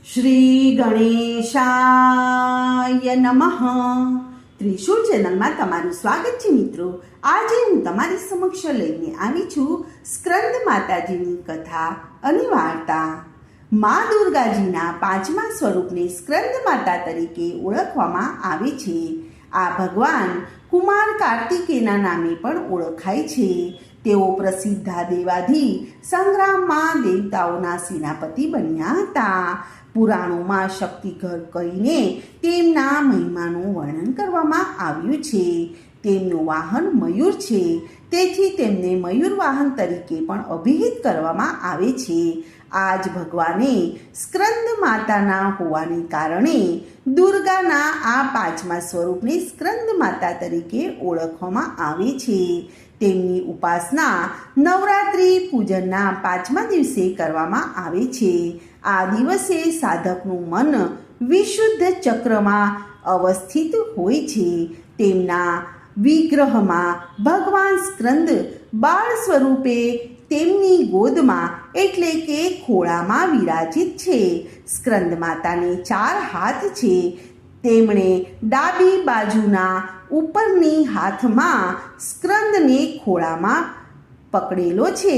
શ્રી ગણેશાય નમઃ. ત્રિશુલ ચેનલમાં તમારું સ્વાગત છે મિત્રો. આજે હું તમારી સમક્ષ લઈને આવી છું સ્કંદ માતાજીની કથા અને વાર્તા. મા દુર્ગાજીના પાંચમા સ્વરૂપને સ્કંદ માતા તરીકે ઓળખવામાં આવે છે. આ ભગવાન કુમાર કાર્તિકેયના નામે પણ ઓળખાય છે. તેઓ પ્રસિદ્ધ દેવાધી સંગ્રામમાં દેવતાઓના સેનાપતિ બન્યા હતા. પુરાણોમાં શક્તિઘર કહીને તેમના મહિમાનું વર્ણન કરવામાં આવ્યું છે. તેમનું વાહન મયુર છે, તેથી તેમને મયુર વાહન તરીકે પણ અભિહિત કરવામાં આવે છે. આ જ ભગવાને સ્કંદ માતાના હોવાને કારણે દુર્ગાના આ પાંચમા સ્વરૂપને સ્કંદ માતા તરીકે ઓળખવામાં આવે છે. તેમની ઉપાસના નવરાત્રિ પૂજનના પાંચમા દિવસે કરવામાં આવે છે. આ દિવસે સાધકનું મન વિશુદ્ધ ચક્રમાં અવસ્થિત હોય છે. તેમના વિગ્રહમાં ભગવાન સ્કંદ બાળ સ્વરૂપે તેમની ગોદમાં એટલે કે ખોળામાં વિરાજિત છે. સ્કંદ માતાને 4 હાથ છે. તેમણે ડાબી બાજુના ઉપરની હાથમાં સ્કંદને ખોળામાં પકડેલો છે.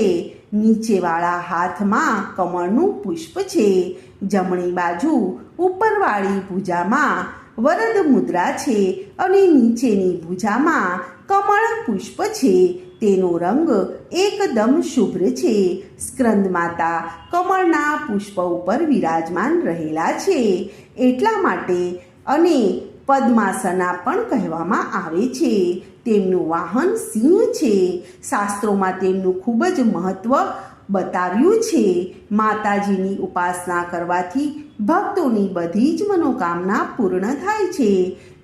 નીચેવાળા હાથમાં કમળનું પુષ્પ છે. જમણી બાજુ ઉપરવાળી ભુજામાં વરદ મુદ્રા છે અને નીચેની ભુજામાં કમળ પુષ્પ છે. તેનો રંગ એકદમ શુભ્ર છે. સ્કંદ માતા કમળના પુષ્પ ઉપર વિરાજમાન રહેલા છે. એટલા માટે અને પદ્માસના પણ કહેવામાં આવે છે. તેમનું વાહન સિંહ છે. શાસ્ત્રોમાં તેમનું ખૂબ જ મહત્વ બતાવ્યું છે. માતાજીની ઉપાસના કરવાથી ભક્તોની બધી જ મનોકામના પૂર્ણ થાય છે.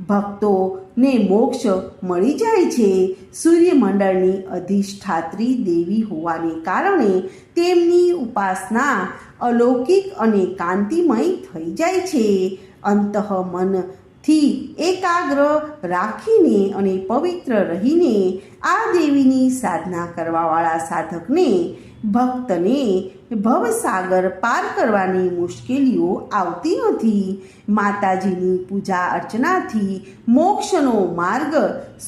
ભક્તોને મોક્ષ મળી જાય છે. સૂર્યમંડળની અધિષ્ઠાત્રી દેવી હોવાને કારણે તેમની ઉપાસના અલૌકિક અને કાંતિમય થઈ જાય છે. અંતઃમનથી એકાગ્ર રાખીને અને પવિત્ર રહીને આ દેવીની સાધના કરવાવાળા સાધકને ભક્તને ભવસાગર પાર કરવાની મુશ્કેલીઓ આવતી નથી. માતાજીની પૂજા અર્ચનાથી મોક્ષનો માર્ગ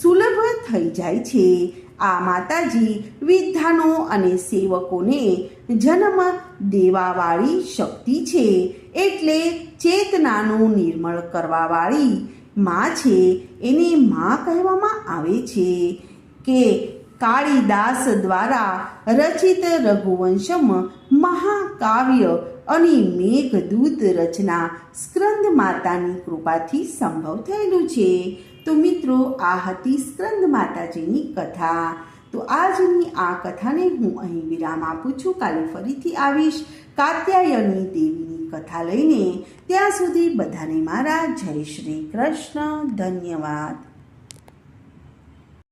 સુલભ થઈ જાય છે. આ માતાજી વિદ્વાનો અને સેવકોને જન્મ દેવાવાળી શક્તિ છે. એટલે ચેતનાનું નિર્મળ કરવાવાળી માં છે. એને માં કહેવામાં આવે છે. કે કાળીદાસ દ્વારા રચિત રઘુવંશમ મહાકાવ્ય અને મેઘદૂત રચના સ્કંદ માતાની કૃપાથી સંભવ થયેલું છે. તો મિત્રો, આ હતી સ્કંદ માતાજીની કથા. તો આજની આ કથાને હું અહીં વિરામ આપું છું. કાલે ફરીથી આવીશ કાત્યાયની દેવીની કથા લઈને. ત્યાં સુધી બધાને મારા જય શ્રી કૃષ્ણ. ધન્યવાદ.